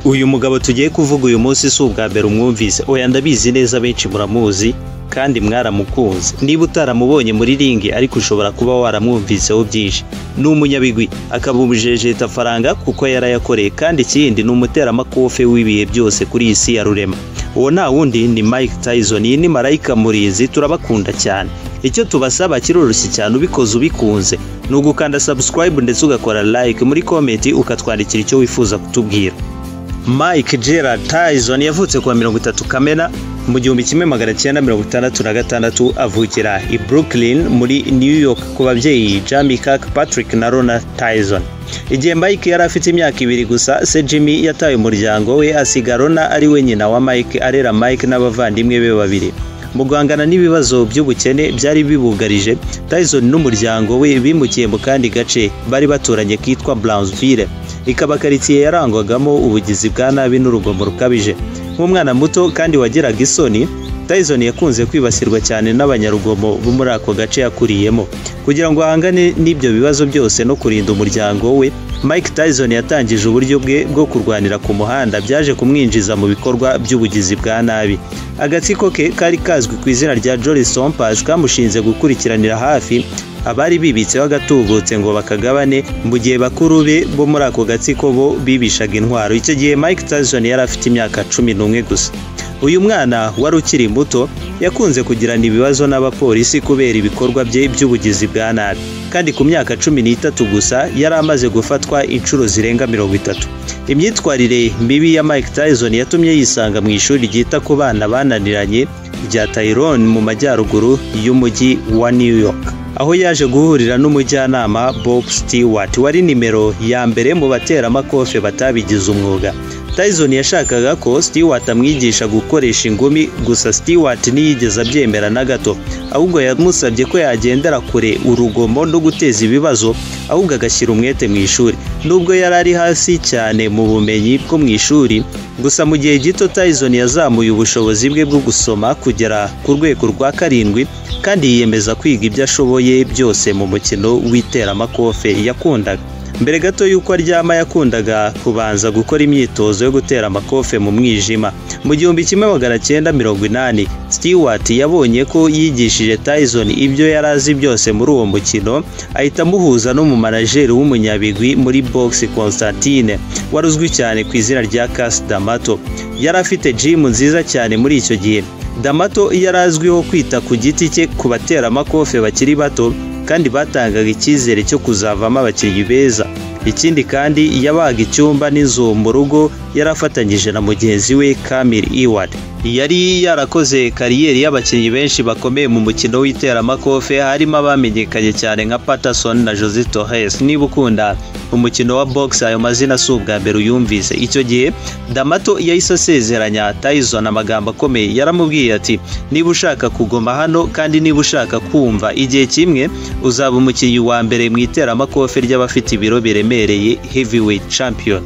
Uyu mugabo tugiye kuvuga uyu munsi si ubwa mbere umwumvise, oya ndabizi neza benshi muramuzi kandi mwaramukunze. Niba utaramubonye muri ringi ariko ushobora kuba waramwumviseho byinshi. Ni umunyabigwi, akaba umujejeta faranga kuko yarayakoreye, kandi ikindi ni umuteramakofe w'ibihe byose kuri iyi si ya rurema. Uwo nta wundi ni Mike Tyson. Iyi ni Marayika Murinzi, turabakunda cyane. Icyo tubasaba kiroroshye cyane, ubikoze ubikunze ni ugukanda subscribe ndetse ugakora like, muri comment ukatwandikira icyo wifuza kutubwira. Mike Gerald Tyson yavutse kuwa 30 Kamena mu 1966, avukira i Brooklyn muri New York ku babyeyi Jamie Kirkpatrick na Rona Tyson. Igihe Mike yari afite imyaka 2 gusa, se Jimmy yataye umuryango we asiga Rona ari we nyina wa Mike, arera Mike n'abavandimwe be babiri. Mu guhangana n'ibibazo by'ubukene byari bibugarije, Tyson n'umuryango we bimukiye mu kandi gace bari baturanye kitwa Brownsville, ikaba karitsiye yarangwagamo ubugizi bwa nabi n'urugomo rukabije. Nk'umwana muto kandi wagiraga isoni, Tyson yakunze kwibasirwa cyane n'abanyarugomo bo muri ako gace yakuriyemo. Kugira ngo ahangane n'ibyo bibazo byose no kurinda umuryango we, Mike Tyson yatangije uburyo bwe bwo kurwanira ku muhanda byaje kumwinjiza mu bikorwa by'ubugizi bwa nabi. Agatsiko ke kari kazwi ku izina rya Jolly Stompers kamushinze gukurikiranira hafi abari bibitseho agatubutse ngo bakagabane, mu gihe bakuru be bo muri ako gatsiko bo bibishaga intwaro. Icyo gihe Mike Tyson yari afite imyaka 11 gusa. Uyu mwana wari ukiri muto yakunze kugirana ibibazo n'abapolisi kubera ibikorwa bye by'ubugizi bwa nabi, kandi ku myaka 13 gusa yari amaze gufatwa inshuro zirenga 30. Imyitwarire mibi ya Mike Tyson yatumye yisanga mu ishuri ryita ku bana bananiranye rya Tyrone mu majyaruguru y'umujyi wa New York, aho yaje guhurira n'umujyanama Bob Stewart wari nimero ya mbere mu bateramakofe batabigize umwuga. Tyson yashakaga ko Stewart amwigisha gukoresha ingumi, gusa Stewart ntiyigeze abyemera na gato, ahubwo yamusabye ko yagendera kure urugomo no guteza ibibazo, ahubwo agashyira umwete mu ishuri. Nubwo yari ari hasi cyane mu bumenyi bwo mu ishuri, gusa mu gihe gito Tyson yazamuye ubushobozi bwe bwo gusoma kugera ku rwego rwa 7, kandi yiyemeza kwiga ibyo ashoboye byose mu mukino w'iteramakofe yakundaga. Mbere gato y'uko aryama yakundaga kubanza gukora imyitozo yo gutera amakofe mu mwijima. Mu 1980, Stewart yabonye ko yigishije Tyson ibyo yari azi byose muri uwo mukino, ahita amuhuza n'umumanajeri w'umunyabigwi muri box Constantine wari uzwi cyane ku izina rya Cass D'Amato. Yari afite gym nziza cyane muri icyo gihe. D'Amato yari azwiho kwita ku giti cye ku batera amakofe bakiri bato, kandi batangaga icyizere cyo kuzavamo abakinnyi beza. Ikindi kandi yabaga icyumba n'inzu mu rugo yarafatanyije na mugenzi we Camille Eward. Yari yarakoze kariyeri y'abakinnyi benshi bakomeye mu mukino w'iteramakofe, harimo abamenyekanye cyane nka Patterson na Jose Torres. Niba ukunda umukino wa box, ayo mazina si ubwa mbere uyumvise. Icyo gihe D'Amato yahise asezeranya Tyson amagambo akomeye. Yaramubwiye ati, niba ushaka kuguma hano kandi niba ushaka kumva igihe kimwe uzaba umukinnyi wa mbere mu iteramakofe ry'abafite ibiro biremereye, heavyweight champion.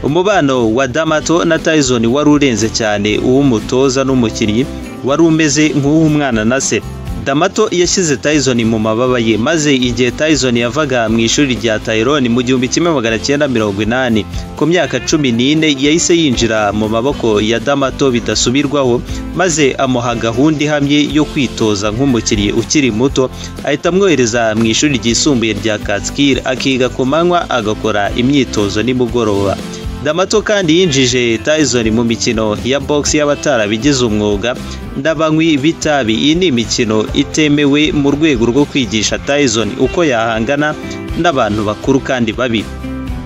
Umubano wa D'Amato na Tyson wari urenze cyane uw'umutoza n'umukinnyi, wari umeze nk'uw'umwana na se. D'Amato yashyize Tyson mu mababa ye, maze igihe Tyson yavaga mu ishuri rya Tyrone mu 1980, ku myaka 14 yahise yinjira mu maboko ya D'Amato bidasubirwaho, maze amuha gahunda ihamye yo kwitoza nk'umukinnyi ukiri muto. Ahita amwohereza mu ishuri ryisumbuye rya Catskill, akiga ku manywa agakora imyitozo nimugoroba. D'Amato kandi yinjije Tyson mu mikino ya box y'abatarabigize umwuga n'abanywi bitabi. Iyi ni imikino itemewe mu rwego rwo kwigisha Tyson uko yahangana n'abantu bakuru kandi babi.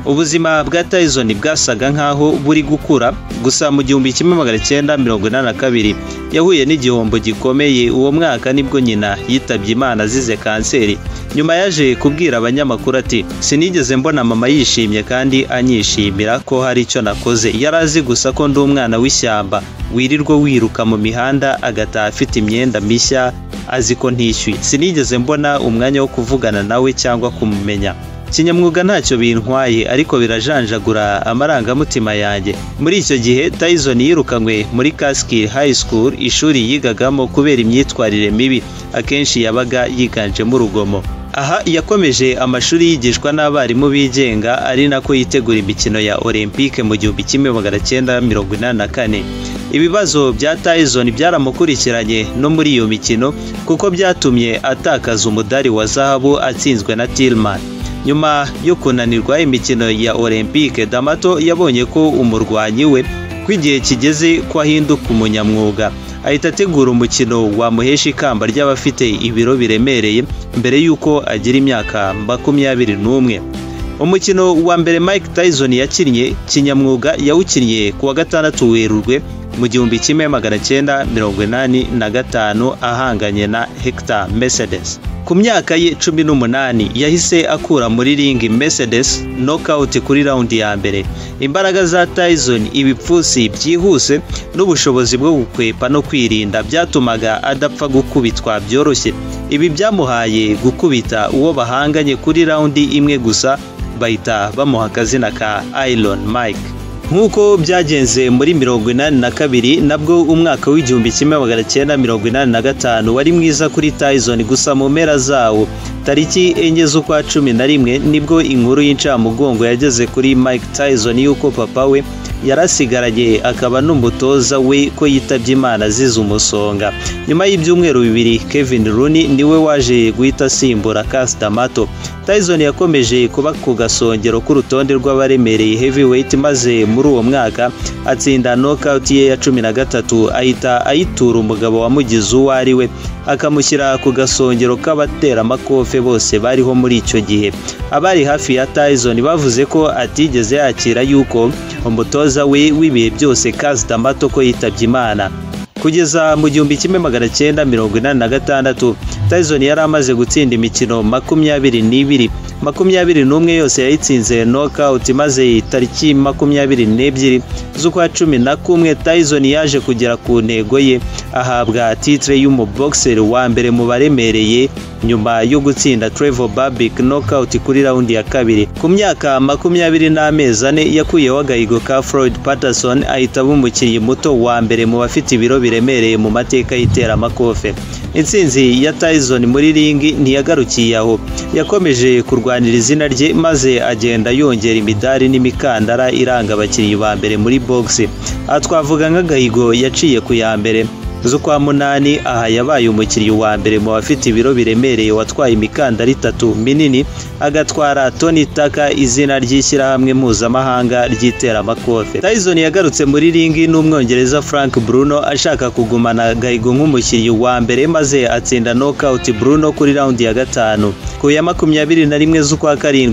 Ubuzima bwa Tyson bwasaga nkaho buri gukura, gusa mu 1982 yahuye n'igihombo gikomeye. Uwo mwaka nibwo nyina yitabye Imana azize kanseri. Nyuma yaje kubwira abanyamakuru ati, sinigeze mbona mama yishimye kandi anyishimira ko hari icyo nakoze. Yari azi gusa ko ndi umwana w'ishyamba wirirwa wiruka mu mihanda agataha afite imyenda mishya, azi ko ntishyuye. Sinigeze mbona umwanya wo kuvugana nawe cyangwa kumumenya. Kinyamwuga ntacyo bintwaye, ariko birajanjagura amarangamutima yanjye. Muri icyo gihe Tyson yirukanywe muri Catskill High School, ishuri yigagamo kubera imyitwarire mibi, akenshi yabaga yiganjemo urugomo. Aha yakomeje amashuri yigishwa n'abarimu bigenga ari nako yitegura imikino ya Olympique mu 1984. Ibibazo bya Tyson byaramukurikiranye no muri iyo mikino kuko byatumye atakaza umudari wa zahabu atsinzwe na Tillman. Nyuma yo kunanirwa imikino ya Olympique, D'Amato yabonye ko umurwanyi we kwigihe kigeze ko ahinduka umunyamwuga, ahita ategura umukino wamuhesha ikamba ry'abafite ibiro biremereye mbere yuko agira imyaka 21. Umukino wa mbere Mike Tyson yakinnye kinyamwuga yawukinnye ku wa 6 Werurwe mu 1985 ahanganye na Hector Mercedes. Ku myaka ye 18 yahise akura muri ring Mercedes knockout kuri round ya mbere. Imbaraga za Tyson, ibipfusi byihuse n'ubushobozi bwo gukwepa no kwirinda byatumaga adapfa gukubitwa byoroshye. Ibi byamuhaye gukubita uwo bahanganye kuri round imwe gusa, bahita bamuha akazina ka Iron Mike. Nkuko byagenze muri 82 nabwo umwaka w'1985 wari mwiza kuri Tyson, gusa mu mpera zawo tariki 4 z'ukwa 11 nibwo inkuru y'incamugongo yageze kuri Mike Tyson yuko papa we yarasigaranye akaba n'umutoza we ko yitabye Imana azize umusonga. Nyuma y'ibyumweru 2 Kevin Rooney niwe waje guhita asimbura Cus D'Amato. Tyson yakomeje kuba ku gasongero k'urutonde rw'abaremereye heavyweight, maze muri uwo mwaka atsinda knockout ye ya 13 ahita ayitura umugabo wamugize uwo ari we, akamushyira ku gasongero k'abatera amakofe bose bariho muri icyo gihe. Abari hafi ya Tyson bavuze ko atigeze yakira yuko umutoza we w'ibihe byose Cus D'Amato ko yitabye Imana. Kugeza mu 1986 Tyson yari amaze gutsinda imikino 22, 21 yose yayitsinze knockout, maze tariki 22 z'ukwa 11 Tyson yaje kugera ku ntego ye, ahabwa titre y'umuboxer wa mbere mu baremereye nyuma yo gutsinda Trevor Berbick knockout kuri round ya kabiri. Ku myaka 20 n'amezi 4 yakuyeho agahigo ka Floyd Patterson, ahita aba umukinnyi muto wa mbere mu bafite ibiro biremereye mu mateka y'itera amakofe. Intsinzi ya Tyson muri ring ntiyagarukiye aho, yakomeje kurwanira izina rye maze agenda yongera imidari n'imikandara iranga abakinnyi ba mbere muri box. Aha twavuga nk'agahigo yaciye ku ya mbere z'ukwa 8, aha yabaye umukinnyi wa mbere mu bafite ibiro biremereye watwaye imikandara 3 minini, agatwara Tony Tucker, izina ry'ishyirahamwe mpuzamahanga ry'itera amakofe. Tyson yagarutse muri ring n'umwongereza Frank Bruno ashaka kugumana agahigo nk'umukinnyi wa mbere, maze atsinda knockout Bruno kuri round ya 5. Ku ya 21 z'ukwa 7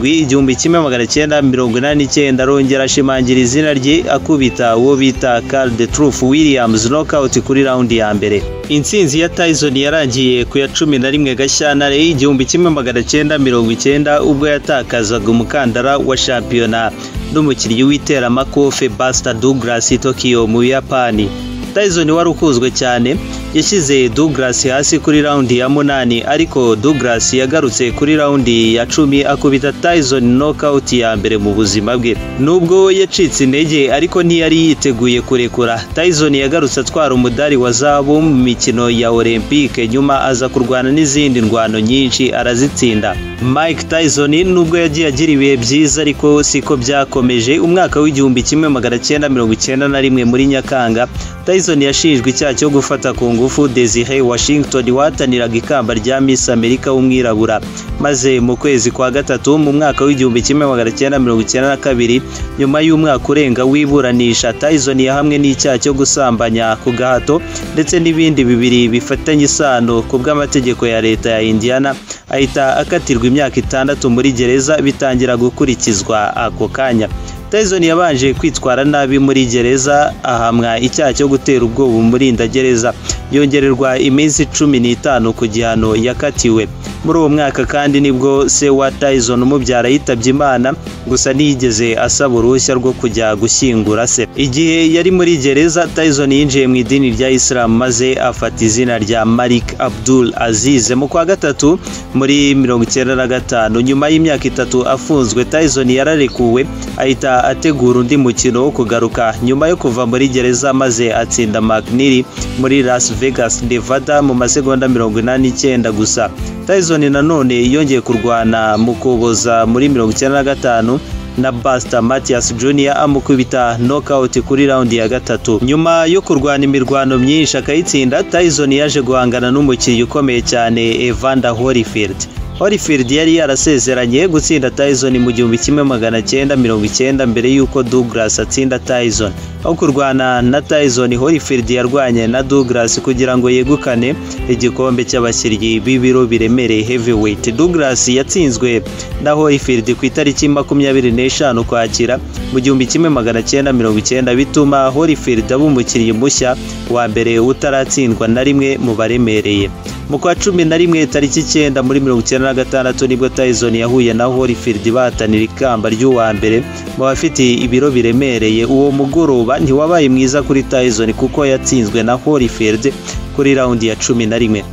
1989 arongera ashimangira izina rye akubita uwo bita Carl the Truth Williams knockout kuri round ya mbere. Intsinzi ya Tyson yarangiye ku ya 11 Gashyantare 1990 ubwo yatakazaga umukandara wa shampiyona n'umukinnyi w'itera amakofe Buster Douglas Tokyo mu Yapani. Tyson wari ukuzwe cyane yashyize Douglas hasi kuri round ya 8, ariko Douglas yagarutse kuri round ya 10 akubita Tyson knockout ya mbere mu buzima bwe. Nubwo yacitse intege ariko ntiyari yiteguye kurekura. Tyson yagarutse atwara umudari wa zahabu mu mikino ya Olympique, nyuma aza kurwana n'izindi ndwano nyinshi arazitsinda. Mike Tyson nubwo yagiye agira ibihe byiza ariko siko byakomeje. Umwaka w'1991 muri Nyakanga Tyson yashinjwe icyaha cyo gufata ku ngufu Desiree Washington wahataniraga ikamba rya Miss America w'umwirabura, maze mu kwezi kwa 3 mu mwaka w'1992 nyuma y'umwaka urenga wiburanisha, Tyson yahamwe n'icyaha cyo gusambanya ku gahato ndetse n'ibindi bibiri bifatanye isano ku bw'amategeko ya leta ya Indiana, ahita akatirwa imyaka 6 muri gereza bitangira gukurikizwa ako kanya. Tyson yabanje kwitwara nabi muri gereza, ahamwa icyaha cyo gutera ubwoba umurinda gereza, yongererwa iminsi 15 ku gihano yakatiwe. Muri uwo mwaka kandi nibwo se wa Tyson umubyara yitabye Imana, gusa ntiyigeze asaba uruhushya rwo kujya gushyingura se. Igihe yari muri gereza, Tyson yinjiye mu idini rya Islam maze afata izina rya Malik Abdul Aziz. Mu kwa 3 muri 1995 nyuma y'imyaka 3 afunzwe, Tyson yararekuwe ahita ategura undi mukino wo kugaruka nyuma yo kuva muri gereza, maze atsinda McNeely muri Las Vegas, Nevada mu masegonda 89 gusa. Tyson nanone yongeye kurwana mu Kuboza muri 1995 na Buster Matthias Jr. amukubita knockout kuri round ya gatatu. Nyuma yo kurwana imirwano myinshi akayitsinda, Tyson yaje guhangana n'umukinnyi ukomeye cyane Evander Holyfield. Holyfield yari yarasezeranye gutsinda Tyson mu 1990 mbere yuko Douglas atsinda Tyson. Aho kurwana na Tyson, Holyfield yarwanye na Douglas kugira ngo yegukane igikombe cy'abashyiryi b'ibiro biremereye heavyweight. Douglas yatsinzwe na Holyfield ku itariki 25 Ukwakira mu 1990 bituma Holyfield aba umukinnyi mushya wa mbere utaratsindwa na rimwe mu baremereye. Mu kwa 11 tariki 9 muri 1996 nibwo Tyson yahuye na Holyfield bahatanira ikamba ry'uwa mbere mu bafite ibiro biremereye. Uwo mugoroba ntiwabaye mwiza kuri Tyson kuko yatsinzwe na Holyfield kuri round ya 11.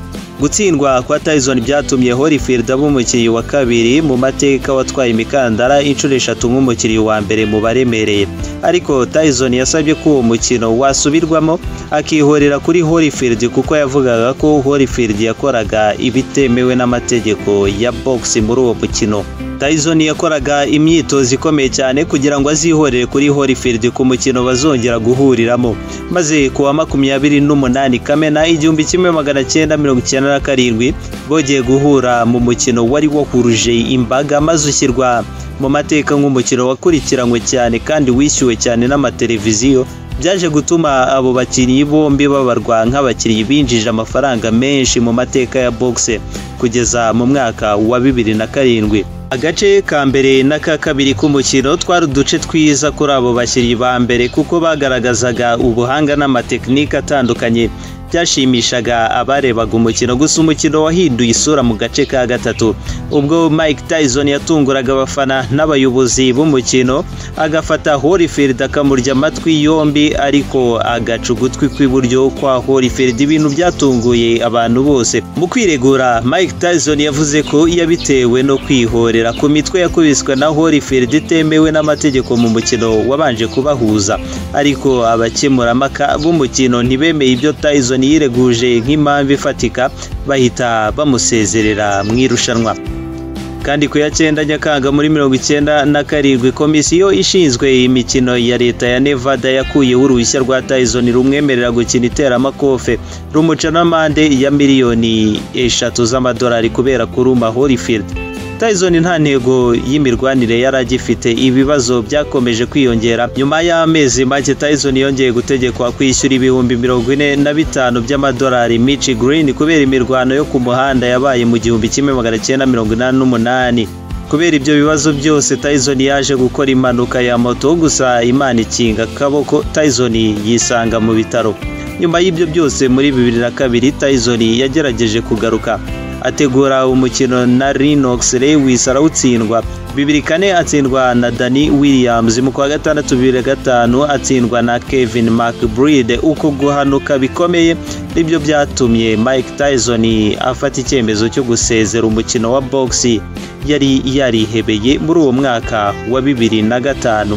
Gutsindwa kwa Tyson byatumye Holyfield aba umukinnyi wa kabiri mu mateka watwaye imikandara inshuro 3 nk'umukinnyi wa mbere mu baremereye. Ariko Tyson yasabye ko uwo mukino wasubirwamo akihorera kuri Holyfield kuko yavugaga ko Holyfield yakoraga ibitemewe n'amategeko ya box muri uwo mukino. Tyson yakoraga imyitozo ikomeye cyane kugira ngo azihorere kuri Holyfield ku mukino bazongera guhuriramo. Maze kuwa 28 Kamena 1997 bogeye guhura mu mukino wari wahuruje imbaga maze ushyirwa mu mateka nk'umukino wakurikiranywe cyane kandi wishyuwe cyane n'amateleviziyo. Byaje gutuma abo bakinnyi bombi babarwa nk'abakinnyi binjije amafaranga menshi mu mateka ya boxe kugeza mu mwaka wa 2007. Agace ka mbere n'aka kabiri k'umukino twari uduce twiza kuri abo bakinnyi ba mbere kuko bagaragazaga ubuhanga n'amatekinike atandukanye byashimishaga abarebaga umukino. Gusa umukino wahinduye isura mu gace ka gatatu ubwo Mike Tyson yatunguraga abafana n'abayobozi b'umukino, agafata Holyfield akamurya amatwi yombi ariko agaca ugutwi kw'iburyo kwa Holyfield. Ibintu byatunguye abantu bose. Mu kwiregura, Mike Tyson yavuze ko yabitewe no kwihorera ku mitwe yakubiswe na Holyfield itemewe n'amategeko mu mukino wabanje kubahuza. Ariko abakemurampaka b'umukino ntibemeye ibyo Tyson yireguje nk'impamvu ifatika, bahita bamusezerera mu irushanwa. Kandi ku ya 9 Nyakanga muri 1997 komisiyo ishinzwe imikino ya leta ya Nevada yakuyeho uruhushya rwa Tyson rumwemerera gukina iteramakofe rumuca n'amande ya miliyoni 3 z'amadolari kubera kuruma Holyfield. Tyson nta ntego y'imirwanire yaragifite. Ibibazo byakomeje kwiyongera. Nyuma y'amezi make Tyson yongeye gutegekwa kwishyura ibihumbi 45 by'amadolari Mitch Green kubera imirwano yo ku muhanda yabaye mu 1988. Kubera ibyo bibazo byose Tyson yaje gukora impanuka ya moto, gusa Imana ikinga akaboko Tyson yisanga mu bitaro. Nyuma y'ibyo byose muri 2002 Tyson yagerageje kugaruka ategura umukino na Lennox Lewis arawutsindwa. 2004 atsindwa na Danny Williams. Mu kwa 6 2005 atsindwa na Kevin McBride. Uko guhanuka bikomeye nibyo byatumye Mike Tyson afata icyemezo cyo gusezera umukino wa boxing yari yarihebeye muri uwo mwaka wa 2005.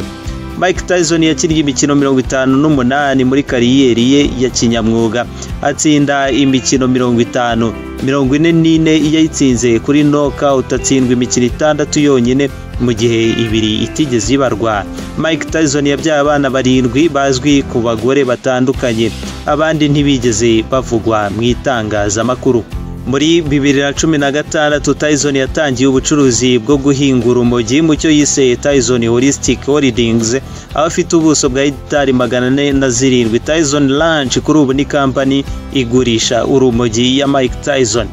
Mike Tyson yakinnye imikino 58 muri kariyeri ye ya kinyamwuga, atsinda imikino 50, 44 yayitsinze kuri knockout, atsindwa imikino 6 yonyine mu gihe 2 itigeze ibarwa. Mike Tyson yabyaye abana 7 bazwi ku bagore batandukanye, abandi ntibigeze bavugwa mu itangazamakuru. Muri 2016 Tyson yatangiye ubucuruzi bwo guhingura urumogi mu cyo yise Tyson Holistic Holdings, aho afite ubuso bwa hegitari 407. Tyson Ranch kuri ubu ni company igurisha urumogi ya Mike Tyson.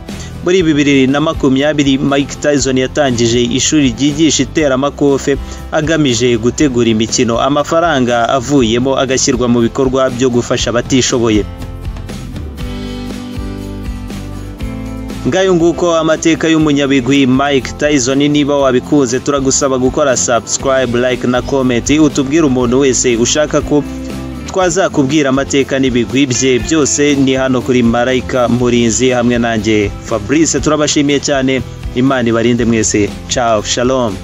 Muri 2020 Mike Tyson yatangije ishuri ryigisha iteramakofe agamije gutegura imikino, amafaranga avuyemo agashyirwa mu bikorwa byo gufasha abatishoboye. Ngayo nguko amateka y'umunyabigwi Mike Tyson. Niba wabikunze turagusaba gukora subscribe, like na comment, utubwire umuntu wese ushaka ko twazakubwira amateka n'ibigwi bye. Byose ni hano kuri Marayika Murinzi hamwe nanjye Fabrice. Turabashimiye cyane. Imana ibarinde mwese. Ciao, shalom.